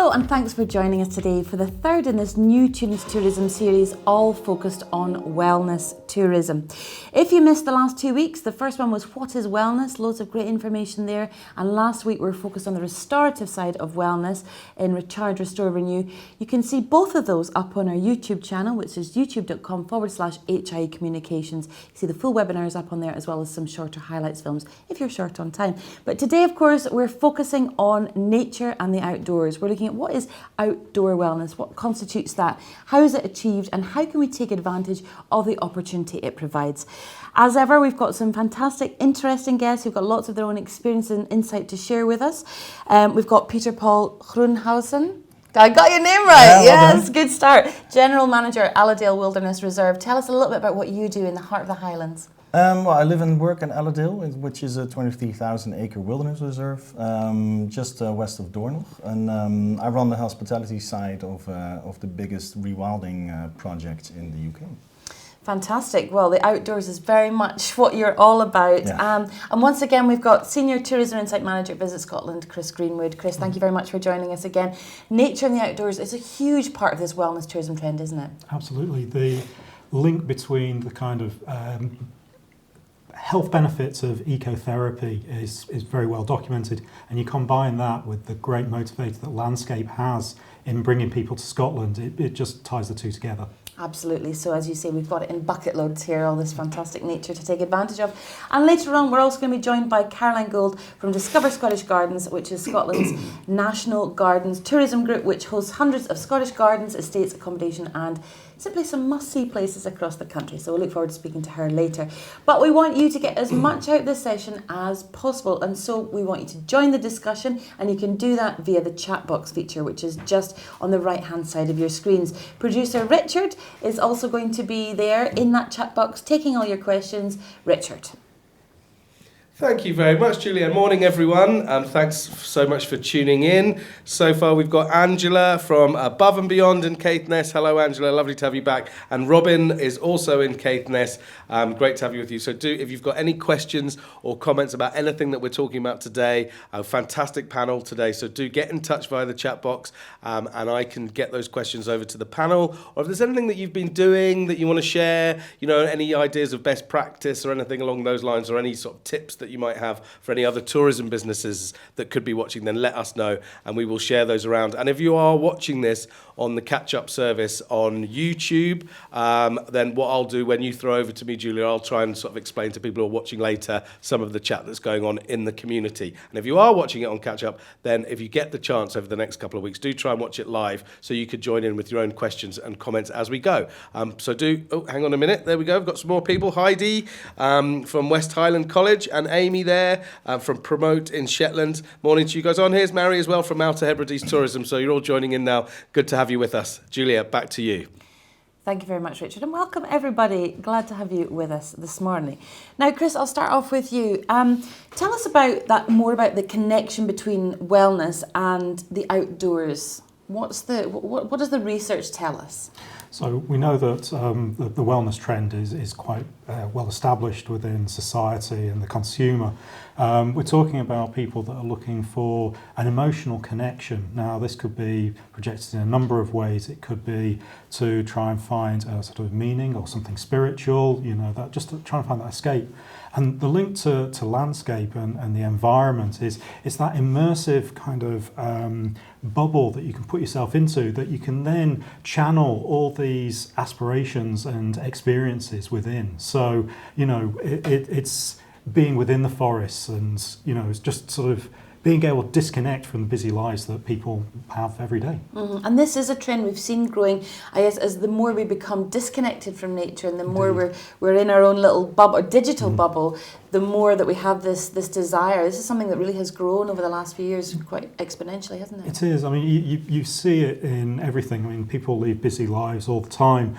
Hello and thanks for joining us today for the third in this new Tunis Tourism series, all focused on wellness tourism. If you missed the last 2 weeks, the first one was what is wellness, loads of great information there, and last week we were focused on the restorative side of wellness in Recharge, Restore, Renew. You can see both of those up on our YouTube channel, which is youtube.com/HI Communications. You see the full webinars up on there as well as some shorter highlights films if you're short on time. But today, of course, we're focusing on nature and the outdoors. We're looking at what is outdoor wellness, what constitutes that, how is it achieved, and how can we take advantage of the opportunity it provides. As ever, we've got some fantastic, interesting guests who've got lots of their own experience and insight to share with us. We've got Peter Paul Groenhausen. I got your name right. Yes, good start. General Manager, Allerdale Wilderness Reserve. Tell us a little bit about what you do in the heart of the Highlands. Well, I live and work in Allerdale, which is a 23,000-acre wilderness reserve, just west of Doornhof. And I run the hospitality side of the biggest rewilding project in the UK. Fantastic. Well, the outdoors is very much what you're all about. Yeah. And once again, we've got Senior Tourism Insight Manager at Visit Scotland, Chris Greenwood. Chris, thank you very much for joining us again. Nature and the outdoors is a huge part of this wellness tourism trend, isn't it? Absolutely. The link between the kind of health benefits of ecotherapy is very well documented, and you combine that with the great motivator that landscape has in bringing people to Scotland, it just ties the two together. Absolutely. So as you say, we've got it in bucket loads here, all this fantastic nature to take advantage of. And later on, we're also going to be joined by Caroline Gould from Discover Scottish Gardens, which is Scotland's national gardens tourism group, which hosts hundreds of Scottish gardens, estates, accommodation and simply some must-see places across the country. So we'll look forward to speaking to her later. But we want you to get as much out of this session as possible. And so we want you to join the discussion, and you can do that via the chat box feature, which is just on the right-hand side of your screens. Producer Richard is also going to be there in that chat box, taking all your questions. Richard. Thank you very much, Julia. Morning, everyone. Thanks so much for tuning in. So far, we've got Angela from Above and Beyond in Caithness. Hello, Angela. Lovely to have you back. And Robin is also in Caithness. Great to have you with you. So if you've got any questions or comments about anything that we're talking about today, a fantastic panel today. So do get in touch via the chat box, and I can get those questions over to the panel. Or if there's anything that you've been doing that you want to share, any ideas of best practice or anything along those lines, or any sort of tips that you might have for any other tourism businesses that could be watching, then let us know and we will share those around. And if you are watching this on the catch-up service on YouTube, then what I'll do when you throw over to me, Julia, I'll try and sort of explain to people who are watching later some of the chat that's going on in the community. And if you are watching it on catch-up, then if you get the chance over the next couple of weeks, do try and watch it live so you could join in with your own questions and comments as we go. Hang on a minute, there we go, we've got some more people. Heidi from West Highland College, and Amy there from Promote in Shetland. Morning to you guys on. Here's Mary as well from Outer Hebrides Tourism. So you're all joining in now. Good to have you with us. Julia, back to you. Thank you very much, Richard, and welcome everybody. Glad to have you with us this morning. Now, Chris, I'll start off with you. Tell us more about the connection between wellness and the outdoors. What does the research tell us? So we know that the wellness trend is quite well established within society and the consumer. We're talking about people that are looking for an emotional connection. Now, this could be projected in a number of ways. It could be to try and find a sort of meaning or something spiritual, that just to try and find that escape. And the link to landscape and the environment is that immersive kind of bubble that you can put yourself into, that you can then channel all these aspirations and experiences within. So, it's being within the forests and, it's just sort of being able to disconnect from the busy lives that people have every day. Mm-hmm. And this is a trend we've seen growing, I guess, as the more we become disconnected from nature and the more we're in our own little bubble, or digital bubble, the more that we have this desire. This is something that really has grown over the last few years quite exponentially, hasn't it? It is. I mean, you see it in everything. I mean, people lead busy lives all the time.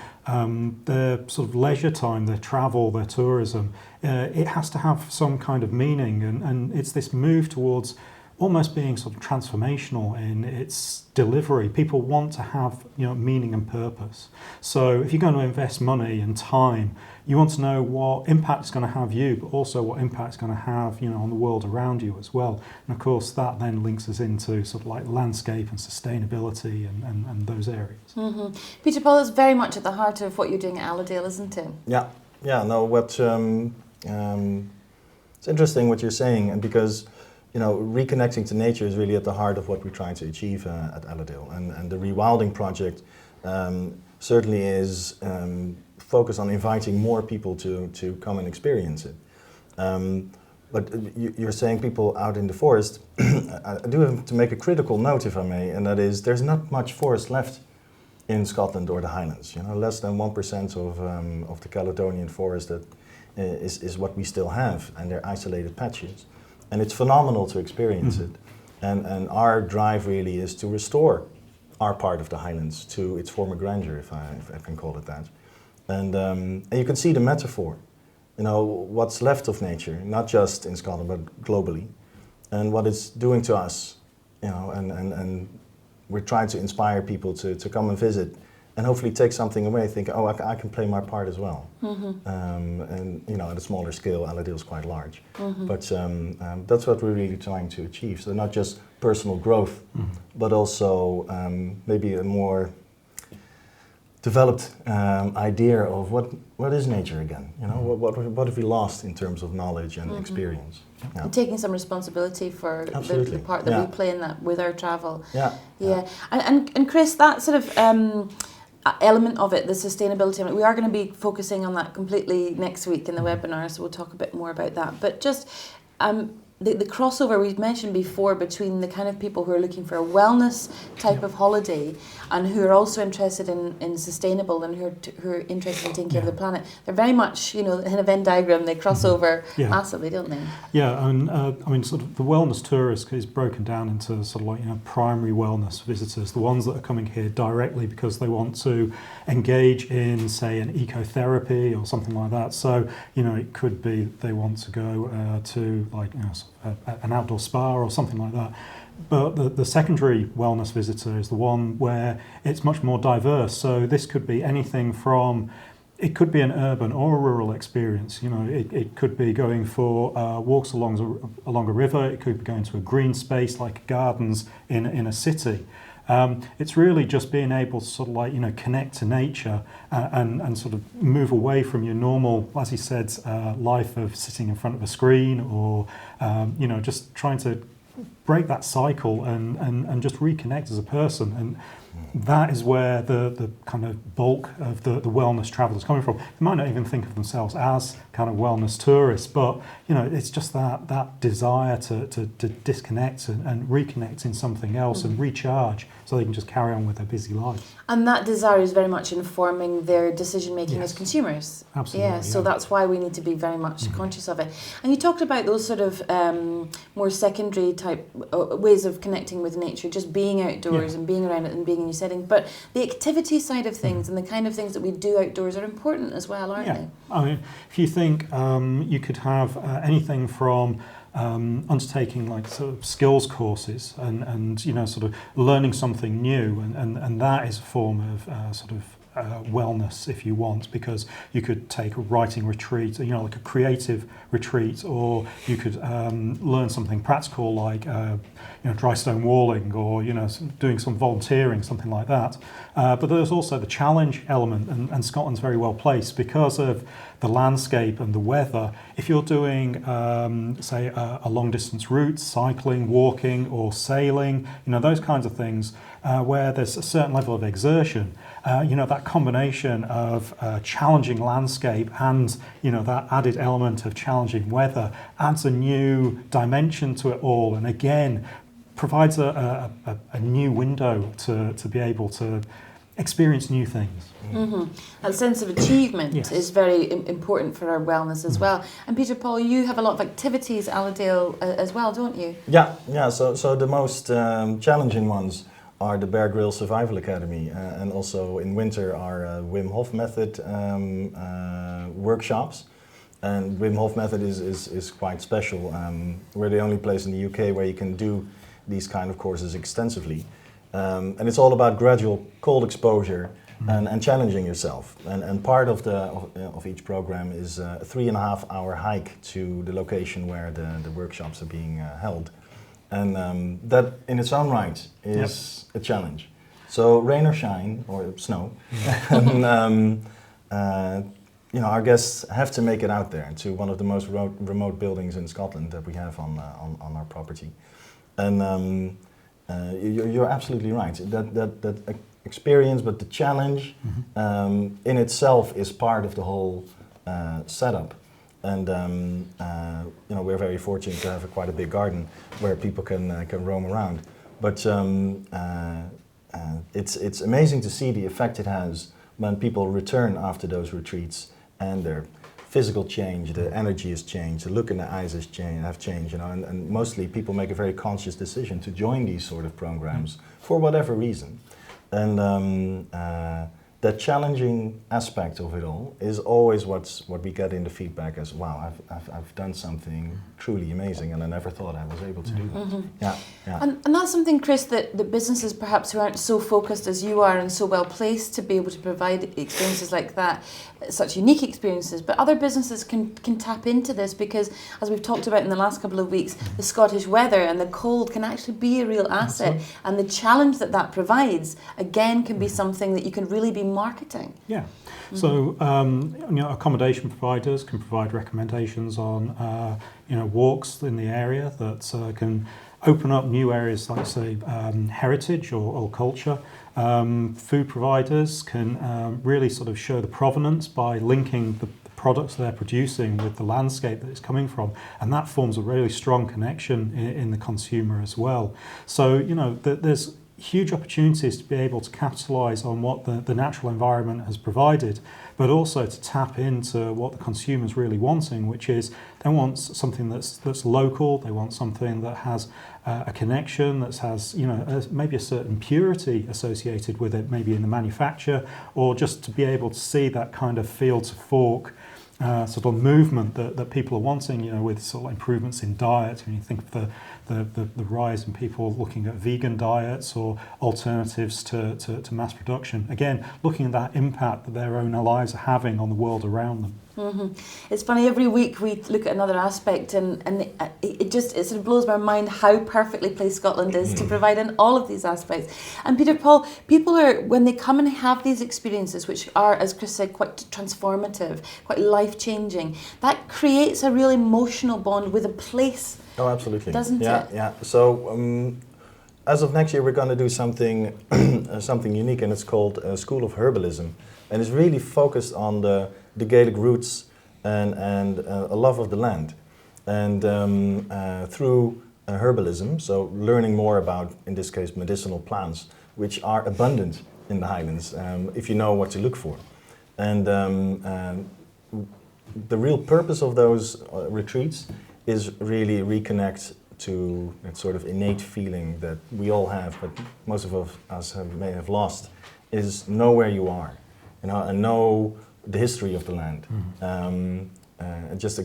Their sort of leisure time, their travel, their tourism, it has to have some kind of meaning. And it's this move towards almost being sort of transformational in its delivery. People want to have, meaning and purpose. So if you're going to invest money and time, you want to know what impact it's going to have you, but also what impact it's going to have, on the world around you as well. And of course, that then links us into sort of like landscape and sustainability and those areas. Mm-hmm. Peter Paul is very much at the heart of what you're doing at Allerdale, isn't it? Yeah. No. What it's interesting what you're saying, and because reconnecting to nature is really at the heart of what we're trying to achieve at Allerdale, and the Rewilding project certainly is focused on inviting more people to come and experience it. But you're saying people out in the forest. I do have to make a critical note, if I may, and that is there's not much forest left in Scotland or the Highlands. Less than 1% of the Caledonian forest that is what we still have, and they're isolated patches. And it's phenomenal to experience it. And our drive really is to restore our part of the Highlands to its former grandeur, if I can call it that. And you can see the metaphor, what's left of nature, not just in Scotland, but globally, and what it's doing to us, and we're trying to inspire people to come and visit and hopefully take something away, think, I can play my part as well. And at a smaller scale, Allerdale is quite large. But that's what we're really trying to achieve. So not just personal growth, but also maybe a more developed idea of what is nature again. What have we lost in terms of knowledge and experience? Yeah. And taking some responsibility for the part that we play in that with our travel. Yeah. And Chris, that sort of element of it, the sustainability element, we are going to be focusing on that completely next week in the webinar, so we'll talk a bit more about that. But just the crossover we've mentioned before between the kind of people who are looking for a wellness type of holiday and who are also interested in sustainable and who are interested in taking care of the planet. They're very much, in a Venn diagram, they cross over massively, don't they? Yeah, and sort of the wellness tourist is broken down into sort of like, primary wellness visitors, the ones that are coming here directly because they want to engage in, say, an ecotherapy or something like that. So, it could be they want to go to like, an outdoor spa or something like that. But the secondary wellness visitor is the one where it's much more diverse. So this could be anything from, it could be an urban or a rural experience. It could be going for walks along a river. It could be going to a green space like gardens in a city. It's really just being able to sort of like, connect to nature and sort of move away from your normal, as he said, life of sitting in front of a screen or, just trying to break that cycle and just reconnect as a person. And that is where the kind of bulk of the wellness travel is coming from. They might not even think of themselves as kind of wellness tourists, but it's just that desire to disconnect and reconnect in something else and recharge so they can just carry on with their busy life. And that desire is very much informing their decision making as consumers. Absolutely. Yeah, so that's why we need to be very much conscious of it. And you talked about those sort of more secondary type ways of connecting with nature, just being outdoors and being around it and being in your setting. But the activity side of things and the kind of things that we do outdoors are important as well, aren't they? I mean, if you think you could have anything from undertaking like sort of skills courses and sort of learning something new, and that is a form of sort of wellness if you want, because you could take a writing retreat, like a creative retreat, or you could learn something practical like dry stone walling, or doing some volunteering, something like that. But there's also the challenge element, and Scotland's very well placed because of the landscape and the weather. If you're doing, say, a long distance route, cycling, walking, or sailing, those kinds of things, where there's a certain level of exertion, that combination of challenging landscape and that added element of challenging weather adds a new dimension to it all, and again provides a new window to be able to experience new things. That sense of achievement is very important for our wellness as well. And Peter Paul, you have a lot of activities at Allerdale as well, don't you? Yeah. So the most challenging ones are the Bear Grylls Survival Academy, and also in winter our Wim Hof method workshops. And Wim Hof method is quite special. We're the only place in the UK where you can do these kind of courses extensively. And it's all about gradual cold exposure and challenging yourself. And part of each program is a 3.5-hour hike to the location where the workshops are being held. And that in its own right is a challenge. So rain or shine, or snow, and, our guests have to make it out there to one of the most remote buildings in Scotland that we have on our property. And you're absolutely right. That experience, but the challenge in itself is part of the whole setup. And we're very fortunate to have quite a big garden where people can roam around. But it's amazing to see the effect it has when people return after those retreats and their physical change, the energy has changed, the look in the eyes have changed, and mostly people make a very conscious decision to join these sort of programs for whatever reason. And that challenging aspect of it all is always what we get in the feedback as, wow, I've done something truly amazing and I never thought I was able to do that. Yeah. And that's something, Chris, that the businesses perhaps who aren't so focused as you are and so well placed to be able to provide experiences like that, such unique experiences, but other businesses can tap into this because, as we've talked about in the last couple of weeks, the Scottish weather and the cold can actually be a real asset, and the challenge that provides, again, can be something that you can really be marketing. Yeah. So, accommodation providers can provide recommendations on, walks in the area that can open up new areas like, say, heritage or culture. Food providers can really sort of show the provenance by linking the products they're producing with the landscape that it's coming from, and that forms a really strong connection in the consumer as well. So, there's huge opportunities to be able to capitalise on what the natural environment has provided, but also to tap into what the consumer's really wanting, which is they want something that's local, they want something that has a connection, that has maybe a certain purity associated with it, maybe in the manufacture, or just to be able to see that kind of field to fork sort of movement that people are wanting, with sort of improvements in diet. When you think of the rise in people looking at vegan diets or alternatives to mass production, again, looking at that impact that their own lives are having on the world around them. It's funny, every week we look at another aspect and it sort of blows my mind how perfectly placed Scotland is to provide in all of these aspects. And Peter, Paul, people are, when they come and have these experiences, which are, as Chris said, quite transformative, quite life-changing, that creates a real emotional bond with a place. Oh, absolutely. Doesn't it? Yeah. So as of next year, we're going to do something something unique, and it's called School of Herbalism, and it's really focused on the Gaelic roots and a love of the land, and through herbalism, so learning more about, in this case, medicinal plants, which are abundant in the Highlands, if you know what to look for. And the real purpose of those retreats is really reconnect to that sort of innate feeling that we all have, but most of us may have lost, is know where you are, and know the history of the land. Just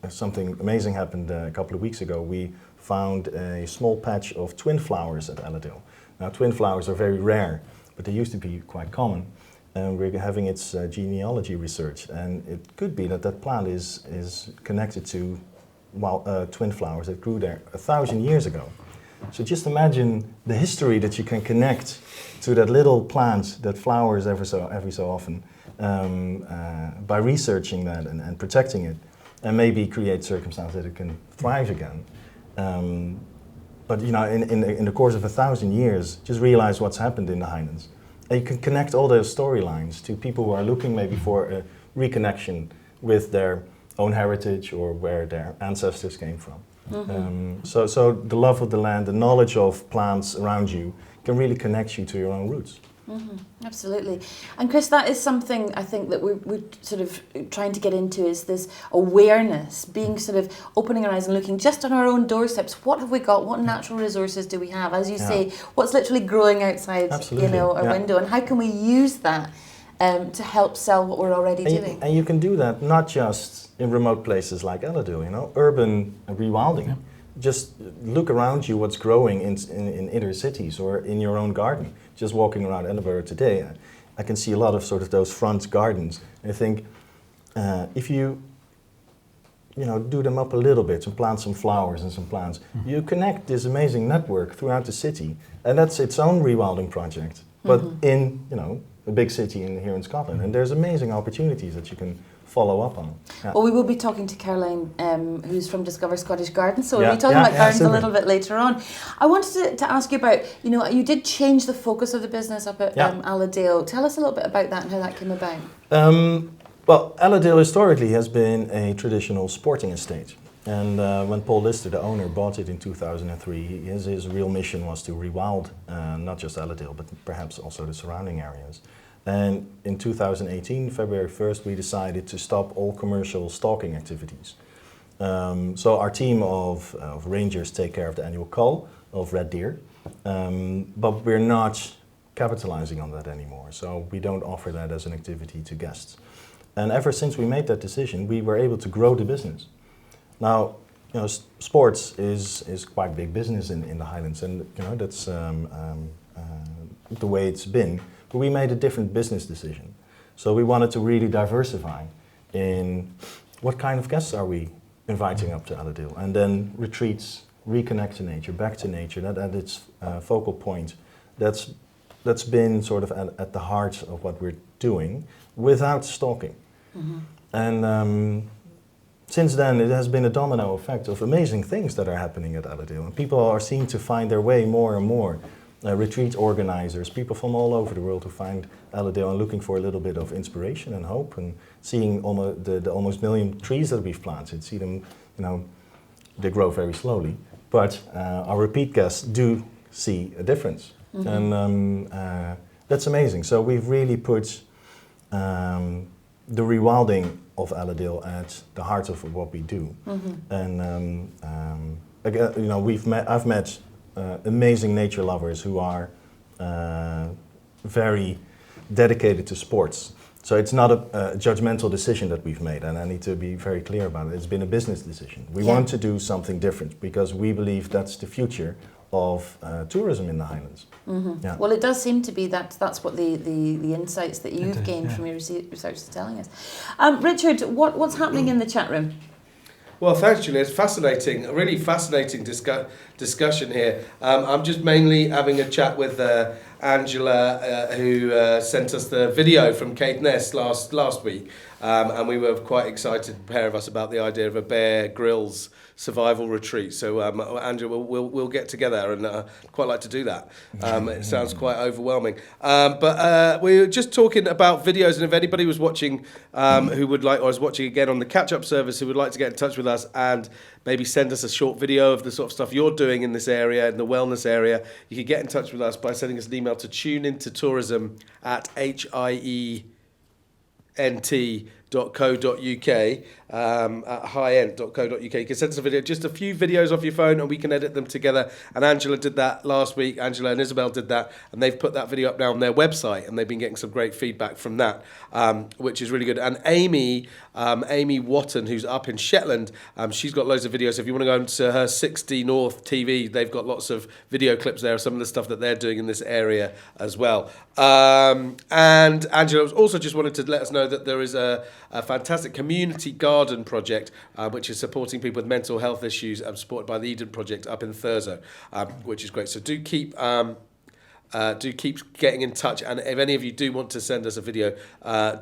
something amazing happened a couple of weeks ago. We found a small patch of twin flowers at Allerdale. Now, twin flowers are very rare, but they used to be quite common. And we're having its genealogy researched, and it could be that plant is connected to twin flowers that grew there 1,000 years ago. So just imagine the history that you can connect to that little plant that flowers every so often by researching that and protecting it, and maybe create circumstances that it can thrive again. But in the course of 1,000 years, just realize what's happened in the Highlands. And you can connect all those storylines to people who are looking maybe for a reconnection with their own heritage or where their ancestors came from. So the love of the land, the knowledge of plants around you can really connect you to your own roots. Absolutely. And Chris, that is something I think that we're sort of trying to get into, is this awareness, being sort of opening our eyes and looking just on our own doorsteps. What have we got? What natural resources do we have? As you say, what's literally growing outside, our window, and how can we use that to help sell what we're already doing. And you can do that not just in remote places like Elladale, you know, urban rewilding. Yeah. Just look around you what's growing in inner cities or in your own garden. Just walking around Edinburgh today, I can see a lot of sort of those front gardens. And I think if you do them up a little bit and plant some flowers and some plants, you connect this amazing network throughout the city. And that's its own rewilding project, but in, a big city here in Scotland. And there's amazing opportunities that you can follow up on. Yeah. Well, we will be talking to Caroline, who's from Discover Scottish Gardens, so we'll be talking about gardens a little bit later on. I wanted to ask you about, you did change the focus of the business up at Elladale. Tell us a little bit about that and how that came about. Well, Elladale historically has been a traditional sporting estate. And when Paul Lister, the owner, bought it in 2003, his real mission was to rewild not just Elladale, but perhaps also the surrounding areas. And in 2018, February 1st, we decided to stop all commercial stalking activities. So our team of rangers take care of the annual cull of red deer, but we're not capitalizing on that anymore. So we don't offer that as an activity to guests. And ever since we made that decision, we were able to grow the business. Now, sports is quite big business in the Highlands, and that's the way it's been. But we made a different business decision. So we wanted to really diversify in what kind of guests are we inviting up to Elladale, and then retreats, reconnect to nature, back to nature. That at its focal point, that's been sort of at the heart of what we're doing, without stalking. And since then, it has been a domino effect of amazing things that are happening at Elladale, and people are seen to find their way more and more. Retreat organizers, people from all over the world who find Elladale and looking for a little bit of inspiration and hope, and seeing the almost million trees that we've planted. See them, they grow very slowly, but our repeat guests do see a difference, and that's amazing. So we've really put the rewilding of Elladale at the heart of what we do, and again, I've met amazing nature lovers who are very dedicated to sports. So it's not a judgmental decision that we've made, and I need to be very clear about it. It's been a business decision. We want to do something different because we believe that's the future of tourism in the Highlands. Yeah. Well, it does seem to be that's what the insights that you've gained from your research is telling us. Richard, what's happening in the chat room? Well, thanks, Julia. It's fascinating, a really fascinating discussion here. I'm just mainly having a chat with Angela, who sent us the video from Caithness last week, and we were quite excited, the pair of us, about the idea of a Bear Grylls survival retreat. So, Angela, we'll get together, and quite like to do that. It sounds quite overwhelming. But we were just talking about videos, and if anybody was watching who would like, or is watching again on the catch-up service, who would like to get in touch with us and maybe send us a short video of the sort of stuff you're doing in this area, in the wellness area, you could get in touch with us by sending us an email to hient.co.uk, at highent.co.uk. You can send us a video, just a few videos off your phone, and we can edit them together. And Angela did that last week. Angela and Isabel did that, and they've put that video up now on their website, and they've been getting some great feedback from that, which is really good. And Amy Watton, who's up in Shetland, she's got loads of videos. If you want to go to her 60 North TV, they've got lots of video clips there of some of the stuff that they're doing in this area as well. And Angela also just wanted to let us know that there is a fantastic community garden project which is supporting people with mental health issues, supported by the Eden Project up in Thurso, which is great. So do keep getting in touch, and if any of you do want to send us a video,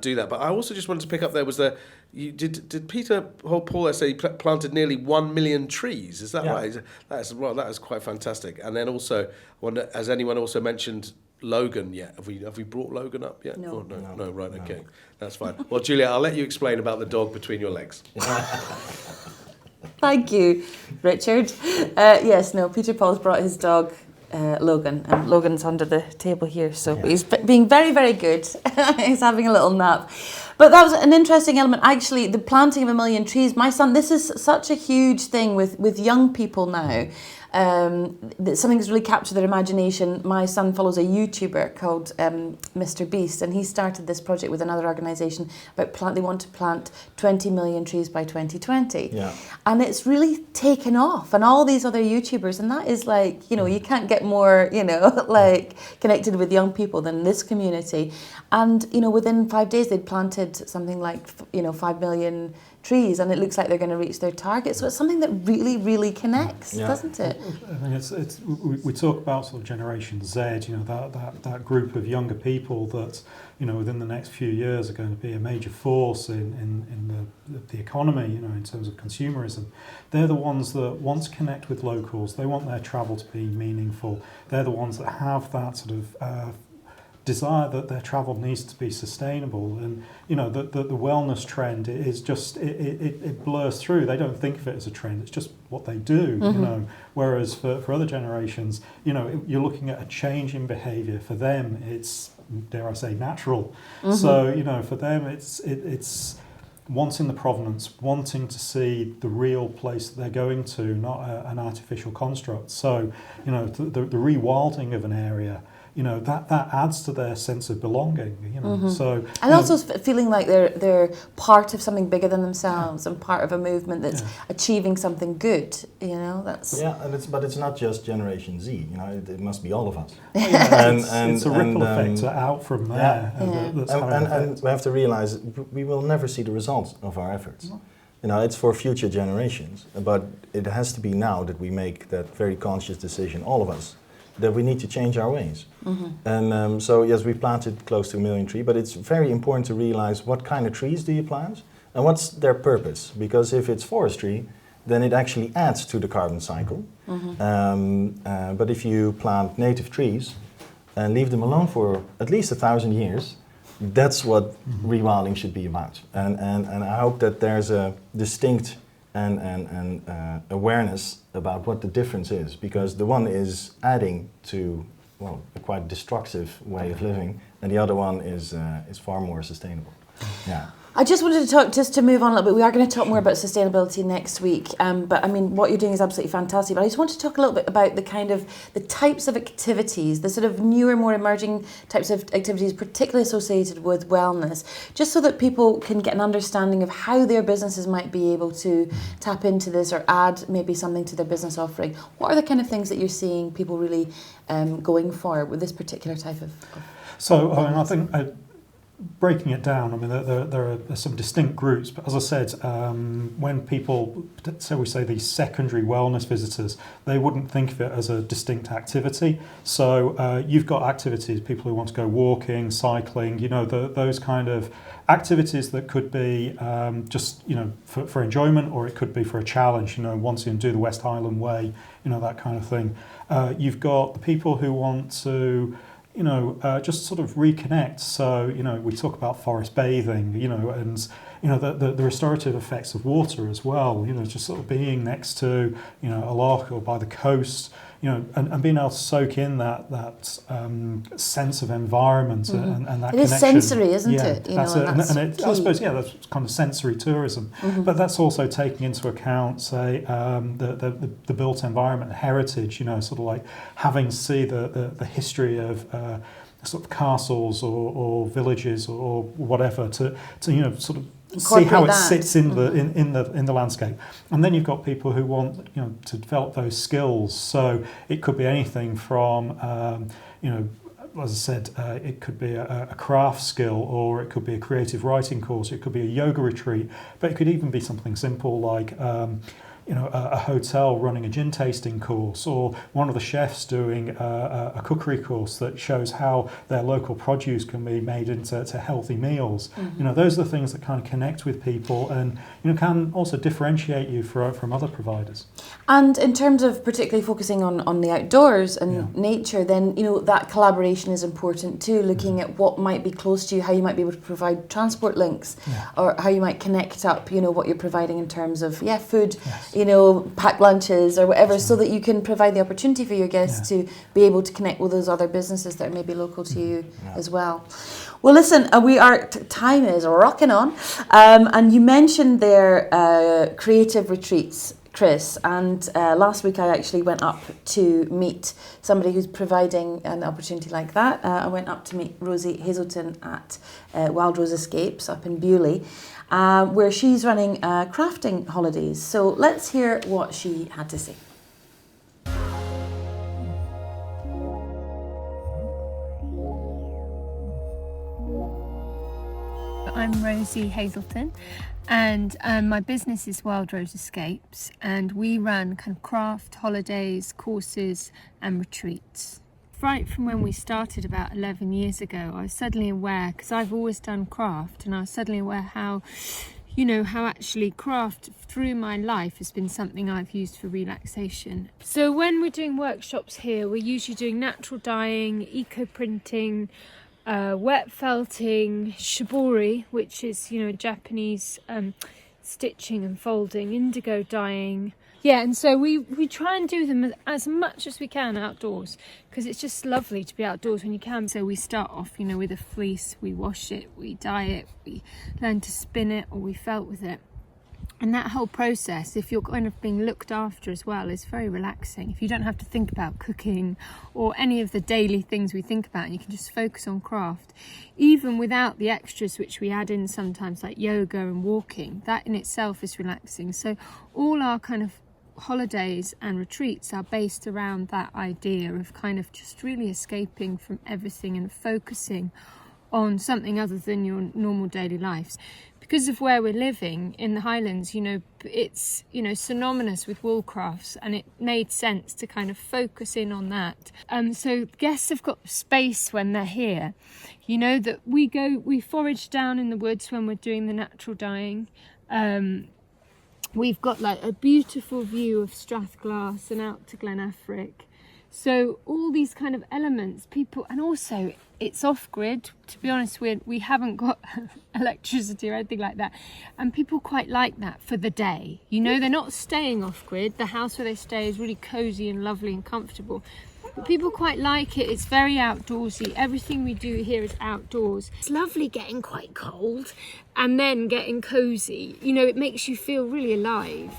do that. But I also just wanted to pick up, there was did Peter Paul say he planted nearly 1 million trees? Is that right? That is quite fantastic. And then also, I wonder, has anyone also mentioned Logan yet? Have we brought Logan up yet? No. No, right, okay. That's fine. Well, Julia, I'll let you explain about the dog between your legs. Thank you, Richard. Yes, no, Peter Paul's brought his dog, Logan, and Logan's under the table here, so he's being very, very good. He's having a little nap. But that was an interesting element. Actually, the planting of 1 million trees. My son, this is such a huge thing with young people now. That something that's really captured their imagination. My son follows a YouTuber called Mr. Beast, and he started this project with another organisation about they want to plant 20 million trees by 2020. Yeah. And it's really taken off, and all these other YouTubers, and that is like, you know, you can't get more, you know, like connected with young people than this community. And, you know, within 5 days they'd planted something like, you know, 5 million trees, and it looks like they're going to reach their target. So it's something that really, really connects, doesn't it? I mean, we talk about sort of Generation Z, you know, that group of younger people that, you know, within the next few years are going to be a major force in the economy, you know, in terms of consumerism. They're the ones that want to connect with locals. They want their travel to be meaningful. They're the ones that have that sort of desire that their travel needs to be sustainable, and you know the wellness trend is just it blurs through. They don't think of it as a trend; it's just what they do. You know, whereas for other generations, you know, you're looking at a change in behaviour. For them, it's, dare I say, natural. So you know, for them, it's wanting the provenance, wanting to see the real place that they're going to, not an artificial construct. So you know, the rewilding of an area, you know, that adds to their sense of belonging, you know. So and also feeling like they're part of something bigger than themselves and part of a movement that's achieving something good, you know. That's and it's not just Generation Z, you know, it must be all of us. It's a ripple effect out from there. And we have to realize we will never see the results of our efforts. You know, it's for future generations, but it has to be now that we make that very conscious decision, all of us, that we need to change our ways. And so yes, we planted close to 1 million trees, but it's very important to realize what kind of trees do you plant and what's their purpose. Because if it's forestry, then it actually adds to the carbon cycle. But if you plant native trees and leave them alone for at least 1,000 years, that's what rewilding should be about. And I hope that there's a distinct and awareness about what the difference is, because the one is adding to, well, a quite destructive way of living, and the other one is far more sustainable. Yeah. I just wanted to talk, just to move on a little bit, we are going to talk more about sustainability next week, but I mean, what you're doing is absolutely fantastic, but I just want to talk a little bit about the types of activities, the sort of newer, more emerging types of activities, particularly associated with wellness, just so that people can get an understanding of how their businesses might be able to tap into this or add maybe something to their business offering. What are the kind of things that you're seeing people really going for with this particular type of So, I mean, I think breaking it down, I mean, there are some distinct groups, but as I said, when people, so we say these secondary wellness visitors, they wouldn't think of it as a distinct activity. So you've got activities, people who want to go walking, cycling, you know, those kind of activities that could be just, you know, for enjoyment, or it could be for a challenge, you know, wanting to do the West Highland Way, you know, that kind of thing. You've got the people who want to, you know, just sort of reconnect. So, you know, we talk about forest bathing, you know, and, you know, the restorative effects of water as well, you know, just sort of being next to, you know, a loch or by the coast, you know, and being able to soak in that sense of environment and that connection. It is sensory, isn't it? You That's know, it. And I suppose, that's kind of sensory tourism. But that's also taking into account, say, the built environment, heritage, you know, sort of like having to see the history of sort of castles or villages or whatever to you know, sort of see how it sits in the landscape. And then you've got people who want, you know, to develop those skills. So it could be anything from you know, as I said, it could be a craft skill, or it could be a creative writing course, it could be a yoga retreat, but it could even be something simple like you know, a hotel running a gin tasting course, or one of the chefs doing a cookery course that shows how their local produce can be made into healthy meals. You know, those are the things that kind of connect with people and, you know, can also differentiate you from other providers. And in terms of particularly focusing on the outdoors and nature, then, you know, that collaboration is important too, looking at what might be close to you, how you might be able to provide transport links, or how you might connect up, you know, what you're providing in terms of, food, pack lunches or whatever, so that you can provide the opportunity for your guests to be able to connect with those other businesses that are maybe local to you as well. Well, listen, time is rocking on, and you mentioned their creative retreats, Chris, and last week I actually went up to meet somebody who's providing an opportunity like that. I went up to meet Rosie Hazelton at Wild Rose Escapes up in Bewley, where she's running crafting holidays. So let's hear what she had to say. I'm Rosie Hazelton, and my business is Wild Rose Escapes, and we run kind of craft holidays, courses and retreats. Right from when we started about 11 years ago, I was suddenly aware, because I've always done craft, and I was suddenly aware how actually craft through my life has been something I've used for relaxation. So when we're doing workshops here, we're usually doing natural dyeing, eco-printing, wet felting, shibori, which is, Japanese stitching and folding, indigo dyeing. Yeah, and so we try and do them as much as we can outdoors, because it's just lovely to be outdoors when you can. So we start off, with a fleece, we wash it, we dye it, we learn to spin it, or we felt with it. And that whole process, if you're kind of being looked after as well, is very relaxing. If you don't have to think about cooking or any of the daily things we think about, and you can just focus on craft, even without the extras which we add in sometimes, like yoga and walking, that in itself is relaxing. So all our kind of holidays and retreats are based around that idea of kind of just really escaping from everything and focusing on something other than your normal daily lives. Because of where we're living in the Highlands, it's, synonymous with wool crafts, and it made sense to kind of focus in on that. So guests have got space when they're here. That we forage down in the woods when we're doing the natural dyeing. We've got like a beautiful view of Strathglass and out to Glen Affric. So all these kind of elements, and also it's off-grid. To be honest, we haven't got electricity or anything like that. And people quite like that for the day. They're not staying off-grid. The house where they stay is really cosy and lovely and comfortable. But people quite like it. It's very outdoorsy. Everything we do here is outdoors. It's lovely getting quite cold and then getting cosy. It makes you feel really alive.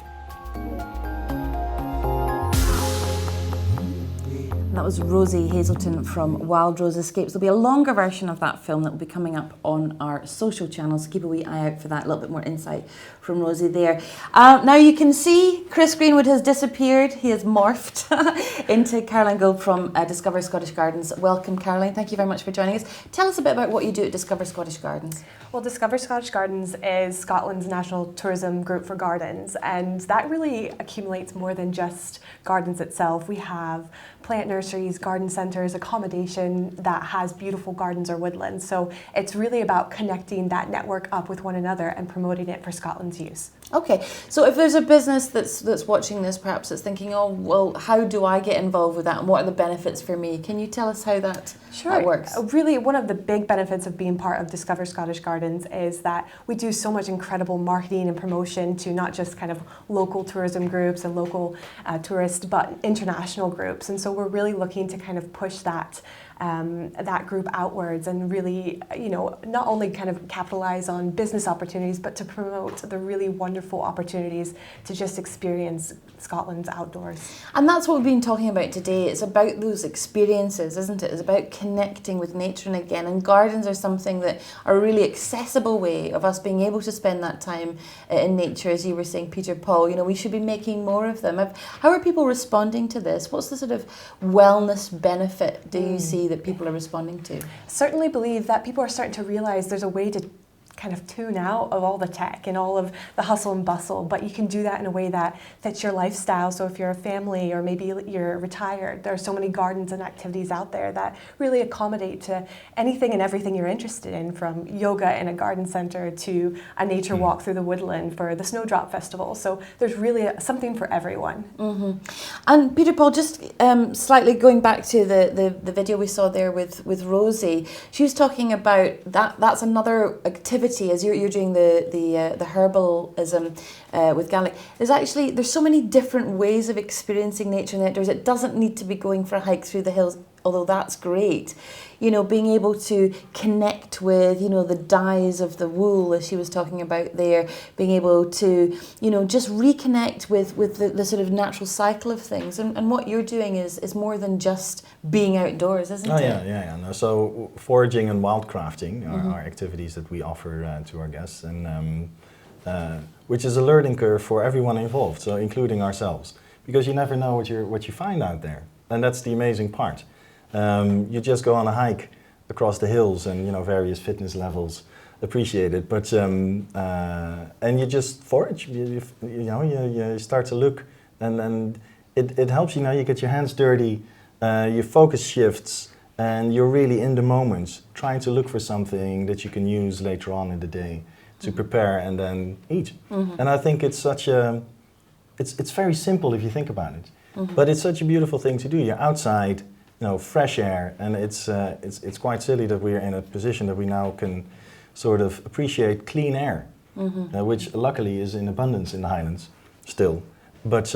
That was Rosie Hazelton from Wild Rose Escapes. There'll be a longer version of that film that will be coming up on our social channels, so keep a wee eye out for that. A little bit more insight from Rosie there. Now you can see Chris Greenwood has disappeared. He has morphed into Caroline Gold from Discover Scottish Gardens. Welcome, Caroline. Thank you very much for joining us. Tell us a bit about what you do at Discover Scottish Gardens. Well, Discover Scottish Gardens is Scotland's national tourism group for gardens, and that really accumulates more than just gardens itself. We have plant nurseries, garden centres, accommodation that has beautiful gardens or woodlands. So it's really about connecting that network up with one another and promoting it for Scotland's use. Okay, so if there's a business that's watching this, perhaps that's thinking, oh, well, how do I get involved with that and what are the benefits for me? Can you tell us how that works? Really, one of the big benefits of being part of Discover Scottish Gardens is that we do so much incredible marketing and promotion to not just kind of local tourism groups and local tourists, but international groups. And so we're really looking to kind of push that group outwards and really, not only kind of capitalize on business opportunities, but to promote the really wonderful opportunities to just experience Scotland's outdoors. And that's what we've been talking about today. It's about those experiences, isn't it? It's about connecting with nature and again. And gardens are something that are a really accessible way of us being able to spend that time in nature, as you were saying, Peter Paul. We should be making more of them. How are people responding to this? What's the sort of wellness benefit do you see that people are responding to? Certainly believe that people are starting to realize there's a way to kind of tune out of all the tech and all of the hustle and bustle, but you can do that in a way that fits your lifestyle. So if you're a family or maybe you're retired, there are so many gardens and activities out there that really accommodate to anything and everything you're interested in, from yoga in a garden center to a nature walk through the woodland for the Snowdrop Festival. So there's really something for everyone. Mm-hmm. And Peter Paul, just slightly going back to the video we saw there with Rosie, she was talking about that's another activity creativity as you're doing the herbalism with garlic. There's so many different ways of experiencing nature in the outdoors. It doesn't need to be going for a hike through the hills, although that's great. You know, being able to connect with, you know, the dyes of the wool, as she was talking about there, being able to, you know, just reconnect with the sort of natural cycle of things. And what you're doing is more than just being outdoors, isn't it? Yeah. No, so foraging and wildcrafting are activities that we offer to our guests, and which is a learning curve for everyone involved, so including ourselves, because you never know what you find out there, and that's the amazing part. You just go on a hike across the hills, and you know, various fitness levels appreciate it. But and you just forage. You start to look, and it helps. You know, you get your hands dirty, your focus shifts, and you're really in the moment, trying to look for something that you can use later on in the day to prepare and then eat. And I think it's such a, it's very simple if you think about it, but it's such a beautiful thing to do. You're outside. You know, fresh air, and it's quite silly that we're in a position that we now can sort of appreciate clean air, which luckily is in abundance in the Highlands still. But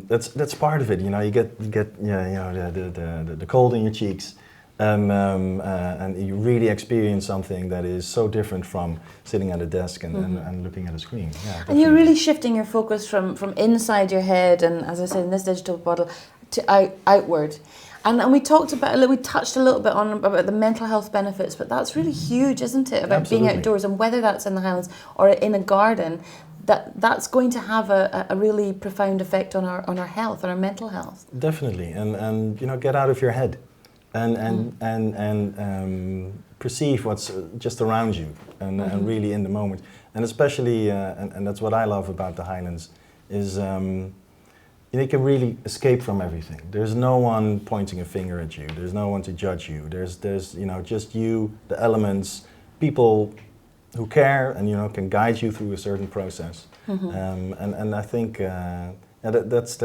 that's part of it. You know, you get the cold in your cheeks, and you really experience something that is so different from sitting at a desk and looking at a screen. Yeah, and you're really shifting your focus from inside your head, and as I said in this digital model, to outward. And we touched a little bit on about the mental health benefits, but that's really huge, isn't it? About Absolutely. being outdoors, and whether that's in the Highlands or in a garden, that's going to have a really profound effect on our health, on our mental health. Definitely, and you know, get out of your head, and perceive what's just around you, and really in the moment, and especially and that's what I love about the Highlands is. You can really escape from everything. There's no one pointing a finger at you. There's no one to judge you. There's you know, just you, the elements, people who care and, you know, can guide you through a certain process. And I think that's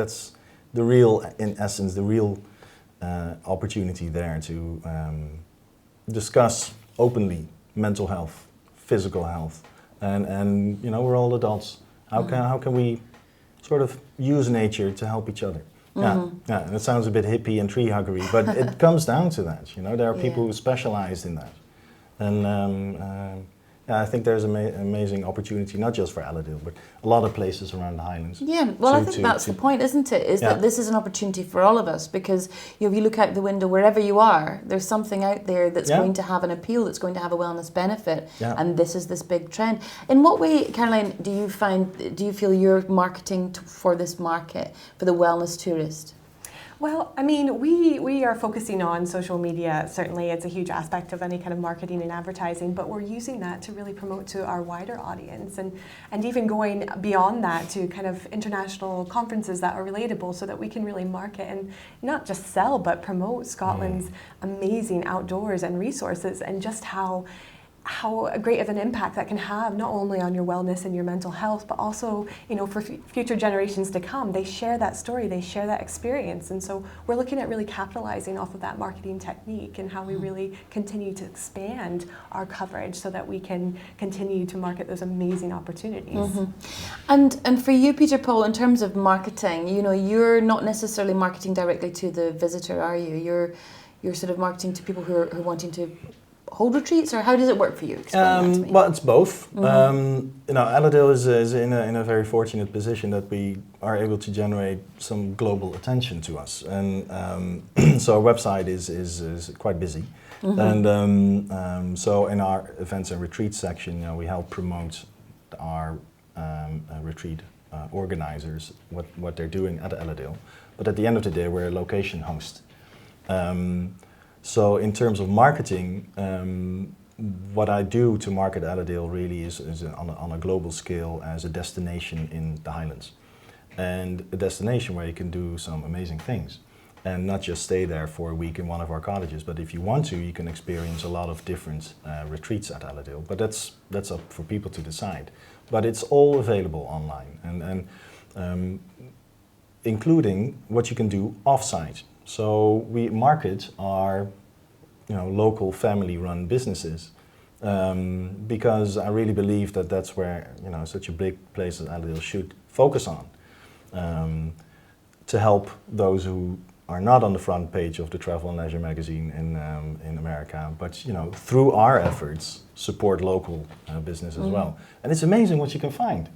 the real, in essence, the real opportunity there to discuss openly mental health, physical health, and you know, we're all adults. How can we sort of use nature to help each other? Yeah, and it sounds a bit hippie and tree huggery, but it comes down to that. You know, there are people who specialize in that, and I think there's an amazing opportunity, not just for Allendale, but a lot of places around the Highlands. Yeah, well, I think that's the point, isn't it? Is that this is an opportunity for all of us, because you know, if you look out the window, wherever you are, there's something out there that's going to have an appeal, that's going to have a wellness benefit, and this is this big trend. In what way, Caroline, do you feel you're marketing for this market, for the wellness tourist? Well, I mean, we are focusing on social media. Certainly, it's a huge aspect of any kind of marketing and advertising, but we're using that to really promote to our wider audience, and even going beyond that to kind of international conferences that are relatable, so that we can really market and not just sell, but promote Scotland's amazing outdoors and resources, and just how great of an impact that can have, not only on your wellness and your mental health, but also, you know, for future generations to come. They share that story, they share that experience, and so we're looking at really capitalizing off of that marketing technique, and how we really continue to expand our coverage so that we can continue to market those amazing opportunities. And for you, Peter Paul, in terms of marketing, you know, you're not necessarily marketing directly to the visitor, are you? You're sort of marketing to people who are wanting to hold retreats, or how does it work for you? Explain that to me. Well, it's both. You know, Allendale is in a very fortunate position that we are able to generate some global attention to us, and so our website is quite busy, and so in our events and retreats section, you know, we help promote our retreat organizers, what they're doing at Allendale, but at the end of the day, we're a location host. So in terms of marketing, what I do to market Allendale really is on a global scale as a destination in the Highlands, and a destination where you can do some amazing things, and not just stay there for a week in one of our cottages, but if you want to, you can experience a lot of different retreats at Allendale. But that's up for people to decide. But it's all available online, and including what you can do off-site. So we market our, you know, local family-run businesses because I really believe that that's where such a big place as Allendale should focus on, to help those who are not on the front page of the Travel and Leisure magazine in America, but through our efforts support local business as well. And it's amazing what you can find.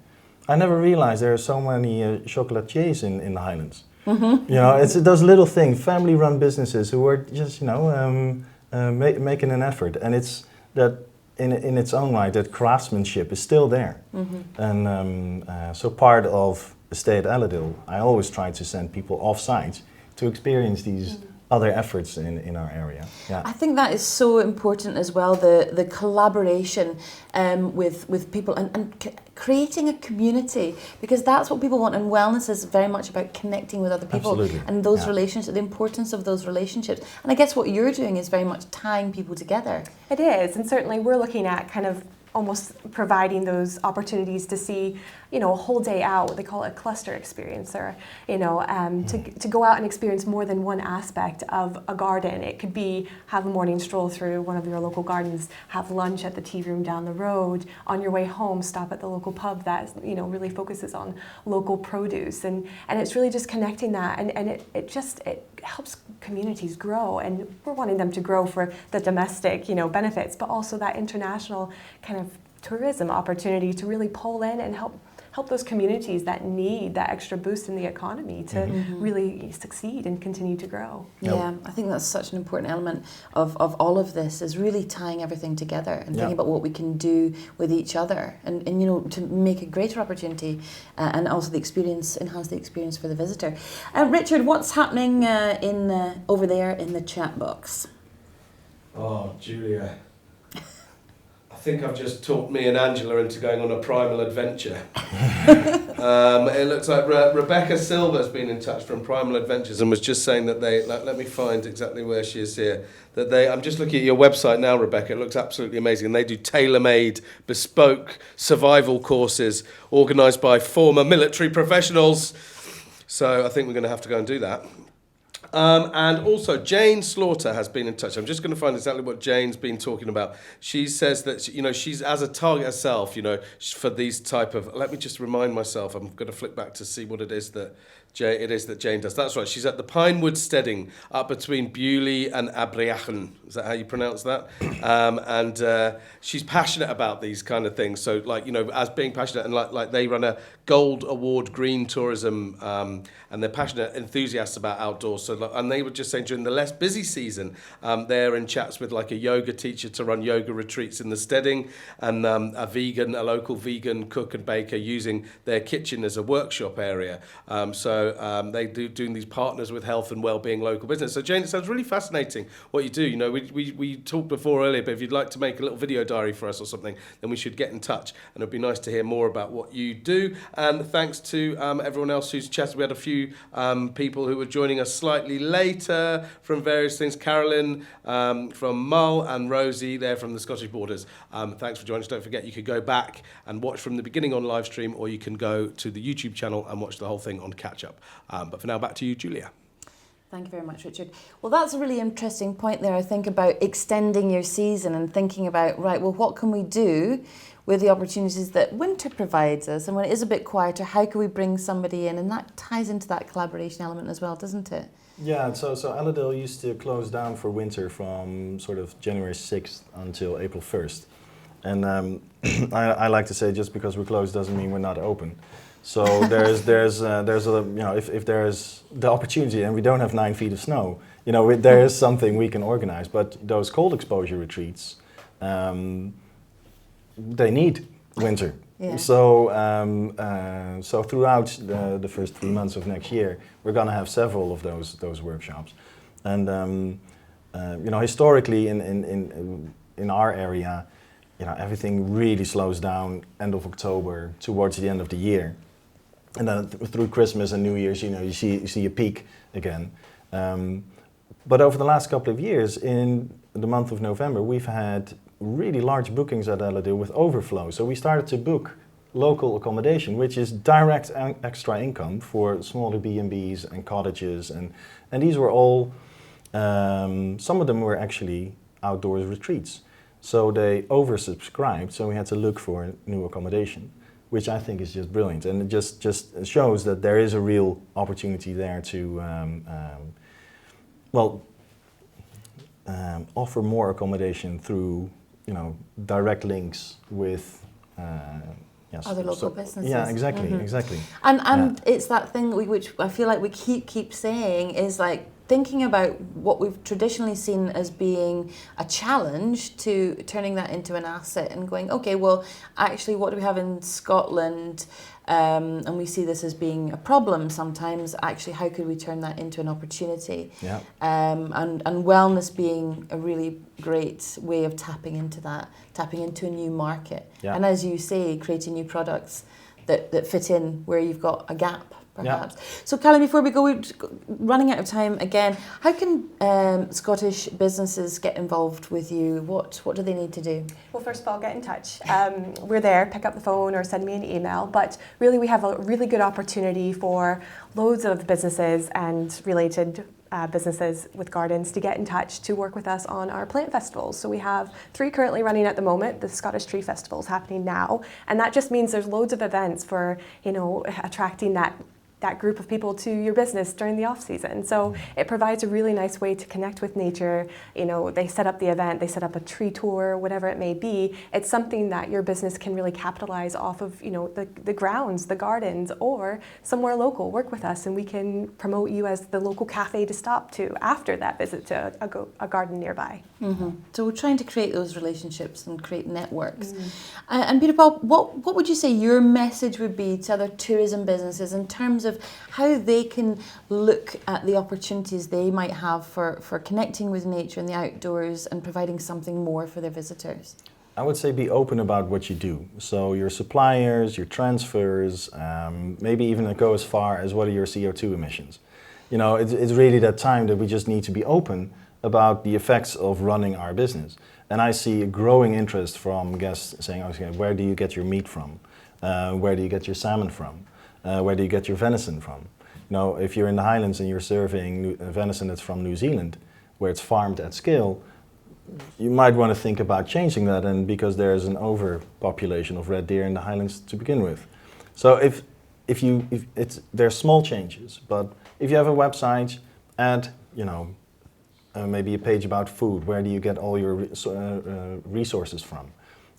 I never realized there are so many chocolatiers in the Highlands. It's those little things, family-run businesses who are just making an effort, and it's that in its own right that craftsmanship is still there. And so part of a stay at Allendale, I always try to send people off-site to experience these other efforts in our area. I think that is so important as well, the collaboration with people and creating a community, because that's what people want, and wellness is very much about connecting with other people. Absolutely. And those relationships, the importance of those relationships. And I guess what you're doing is very much tying people together. It is, and certainly we're looking at kind of almost providing those opportunities to see, a whole day out, what they call a cluster experience, or, to go out and experience more than one aspect of a garden. It could be have a morning stroll through one of your local gardens, have lunch at the tea room down the road, on your way home, stop at the local pub that, really focuses on local produce. And it's really just connecting that, and it helps communities grow, and we're wanting them to grow for the domestic, benefits, but also that international kind of tourism opportunity to really pull in and help those communities that need that extra boost in the economy to really succeed and continue to grow. Yeah, I think that's such an important element of all of this, is really tying everything together and thinking about what we can do with each other and to make a greater opportunity and also enhance the experience for the visitor. Richard, what's happening over there in the chat box? Oh, Julia. I think I've just talked me and Angela into going on a primal adventure. It looks like Rebecca Silver's been in touch from Primal Adventures and was just saying that let me find exactly where she is here, I'm just looking at your website now, Rebecca, it looks absolutely amazing, and they do tailor-made, bespoke survival courses organised by former military professionals. So I think we're going to have to go and do that. And also, Jane Slaughter has been in touch. I'm just going to find exactly what Jane's been talking about. She says that, she's as a target herself, for these type of... Let me just remind myself. I'm going to flick back to see what it is that Jane does. That's right. She's at the Pinewood Steading up between Bewley and Abriachen. Is that how you pronounce that? And she's passionate about these kind of things. So, as being passionate, and like they run a Gold Award Green Tourism, and they're passionate enthusiasts about outdoors. So, and they were just saying during the less busy season, they're in chats with a yoga teacher to run yoga retreats in the Steading, and a local vegan cook and baker using their kitchen as a workshop area. They doing these partners with health and well-being local business. So Jane, it sounds really fascinating what you do. We talked before earlier, but if you'd like to make a little video diary for us or something, then we should get in touch, and it'd be nice to hear more about what you do. And thanks to everyone else who's chatted. We had a few people who were joining us slightly later from various things. Carolyn from Mull and Rosie there from the Scottish Borders. Thanks for joining us. Don't forget you could go back and watch from the beginning on live stream, or you can go to the YouTube channel and watch the whole thing on catch up. But for now, back to you, Julia. Thank you very much, Richard. Well, that's a really interesting point there, I think, about extending your season and thinking about, what can we do with the opportunities that winter provides us? And when it is a bit quieter, how can we bring somebody in? And that ties into that collaboration element as well, doesn't it? Yeah, so Allendale used to close down for winter from sort of January 6th until April 1st. And I like to say just because we're closed doesn't mean we're not open. So if there's the opportunity and we don't have 9 feet of snow, there is something we can organize. But those cold exposure retreats, they need winter. Yeah. So throughout the first 3 months of next year, we're going to have several of those workshops. And historically in our area, everything really slows down end of October towards the end of the year. And then through Christmas and New Year's, you see a peak again. But over the last couple of years, in the month of November, we've had really large bookings at Allendale with overflow. So we started to book local accommodation, which is direct extra income for smaller B&Bs and cottages. And these were all, some of them were actually outdoors retreats. So they oversubscribed, so we had to look for new accommodation, which I think is just brilliant. And it just shows that there is a real opportunity there to offer more accommodation through, direct links with other local businesses. Yeah, exactly, exactly. And it's that thing which I feel like we keep saying is like thinking about what we've traditionally seen as being a challenge to turning that into an asset and going, okay, well, actually, what do we have in Scotland? And we see this as being a problem sometimes. Actually, how could we turn that into an opportunity? Yeah. And wellness being a really great way of tapping into a new market. Yeah. And as you say, creating new products that fit in where you've got a gap, perhaps. Yeah. So, Callum, before we go, we're running out of time again. How can Scottish businesses get involved with you? What do they need to do? Well, first of all, get in touch. We're there. Pick up the phone or send me an email. But really, we have a really good opportunity for loads of businesses and related businesses with gardens to get in touch to work with us on our plant festivals. So we have 3 currently running at the moment. The Scottish Tree Festival is happening now, and that just means there's loads of events for attracting that group of people to your business during the off season. So it provides a really nice way to connect with nature. They set up the event, they set up a tree tour, whatever it may be. It's something that your business can really capitalize off of, the grounds, the gardens, or somewhere local. Work with us and we can promote you as the local cafe to stop to after that visit to a garden nearby. Mm-hmm. So we're trying to create those relationships and create networks. And Peter Paul, what would you say your message would be to other tourism businesses in terms of how they can look at the opportunities they might have for connecting with nature and the outdoors and providing something more for their visitors? I would say be open about what you do. So your suppliers, your transfers, maybe even go as far as what are your CO2 emissions. It's really that time that we just need to be open about the effects of running our business. And I see a growing interest from guests saying, okay, where do you get your meat from? Where do you get your salmon from? Where do you get your venison from? If you're in the Highlands and you're serving venison that's from New Zealand, where it's farmed at scale, you might want to think about changing that, and because there's an overpopulation of red deer in the Highlands to begin with. So there's small changes, but if you have a website, add maybe a page about food. Where do you get all your resources from?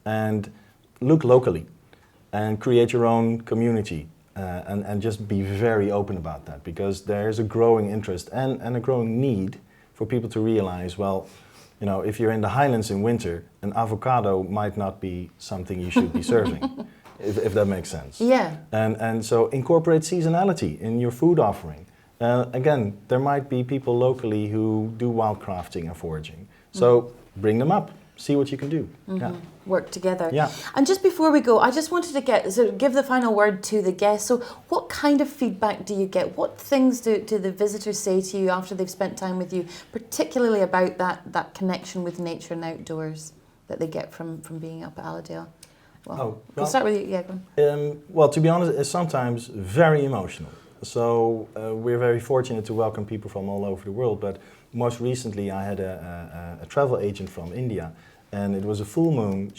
And look locally and create your own community. And just be very open about that, because there's a growing interest and a growing need for people to realize, if you're in the Highlands in winter, an avocado might not be something you should be serving, if that makes sense. Yeah. And so incorporate seasonality in your food offering. Again, there might be people locally who do wildcrafting and foraging. So bring them up. See what you can do. Mm-hmm. Yeah. Work together. Yeah. And just before we go, I just wanted to give the final word to the guests. So what kind of feedback do you get? What things do the visitors say to you after they've spent time with you, particularly about that connection with nature and outdoors that they get from being up at Allerdale? We'll start with you. Yeah, go on. To be honest, it's sometimes very emotional. So we're very fortunate to welcome people from all over the world, but most recently I had a travel agent from India, and it was a full moon.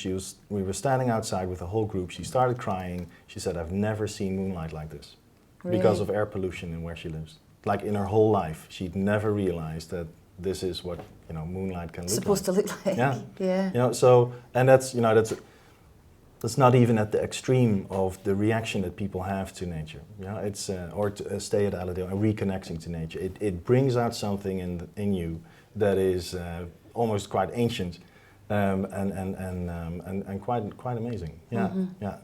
We were standing outside with a whole group. She started crying. She said, "I've never seen moonlight like this." Really? Because of air pollution and where she lives. Like in her whole life, she'd never realized that this is what moonlight can look supposed like. to look like. Yeah. Yeah. And that's not even at the extreme of the reaction that people have to nature. It's or to stay at Allerdale and reconnecting to nature. It brings out something in you that is almost quite ancient and quite amazing. Yeah, yeah.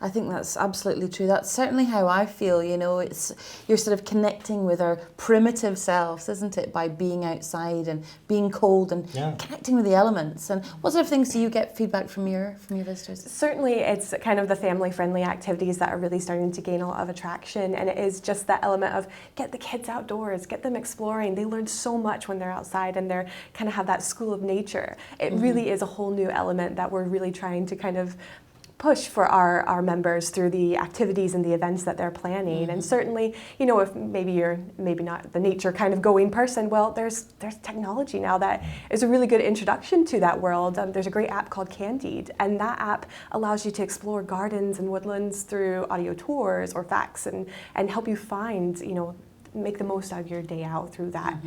I think that's absolutely true. That's certainly how I feel, it's you're sort of connecting with our primitive selves, isn't it, by being outside and being cold and connecting with the elements. And what sort of things do you get feedback from your visitors? Certainly it's kind of the family-friendly activities that are really starting to gain a lot of attraction, and it is just that element of get the kids outdoors, get them exploring. They learn so much when they're outside and they're kind of have that school of nature. It really is a whole new element that we're really trying to kind of push for our members through the activities and the events that they're planning. And certainly, you know, if maybe you're not the nature kind of going person, well, there's technology now that is a really good introduction to that world. There's a great app called Candid, and that app allows you to explore gardens and woodlands through audio tours or facts, and help you find, you know, make the most out of your day out through that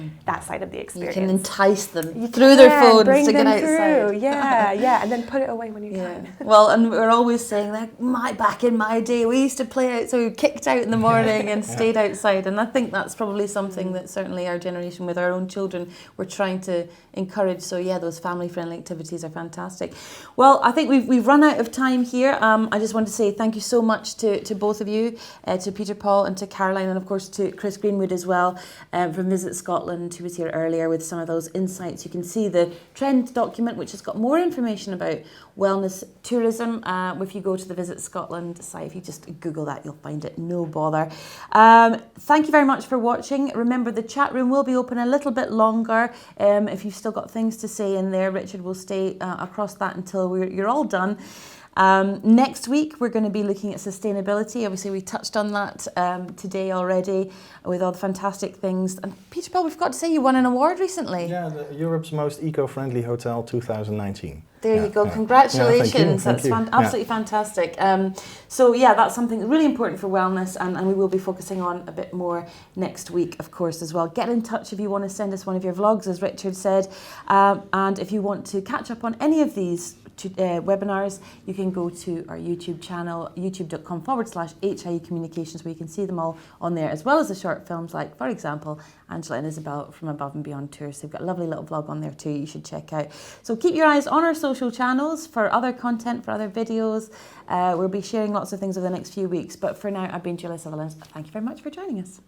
side of the experience. You can entice them through their phones to get outside. Yeah, and then put it away when you're done. Well, and we're always saying that back in my day we used to play out, so we kicked out in the morning and stayed outside, and I think that's probably something that certainly our generation with our own children we're trying to encourage. So yeah, those family friendly activities are fantastic. Well, I think we've run out of time here. I just want to say thank you so much to both of you, to Peter Paul and to Caroline, and of course to Chris Greenwood as well, from Visit Scotland, who was here earlier with some of those insights. You can see the trend document, which has got more information about wellness tourism. If you go to the Visit Scotland site, if you just Google that, you'll find it, no bother. Thank you very much for watching. Remember, the chat room will be open a little bit longer. If you've still got things to say in there, Richard will stay across that until you're all done. Next week, we're going to be looking at sustainability. Obviously, we touched on that today already with all the fantastic things. And Peter Paul, we've got to say you won an award recently. Yeah, Europe's Most Eco-Friendly Hotel 2019. There you go. Congratulations. Thank you. Absolutely fantastic. So yeah, that's something really important for wellness, and we will be focusing on a bit more next week, of course, as well. Get in touch if you want to send us one of your vlogs, as Richard said. And if you want to catch up on any of these webinars, you can go to our YouTube channel, youtube.com/HIE Communications, where you can see them all on there, as well as the short films like, for example, Angela and Isabel from Above and Beyond Tours. They've got a lovely little vlog on there too you should check out. So keep your eyes on our social channels for other content, for other videos. We'll be sharing lots of things over the next few weeks. But for now, I've been Julia Sutherland. Thank you very much for joining us.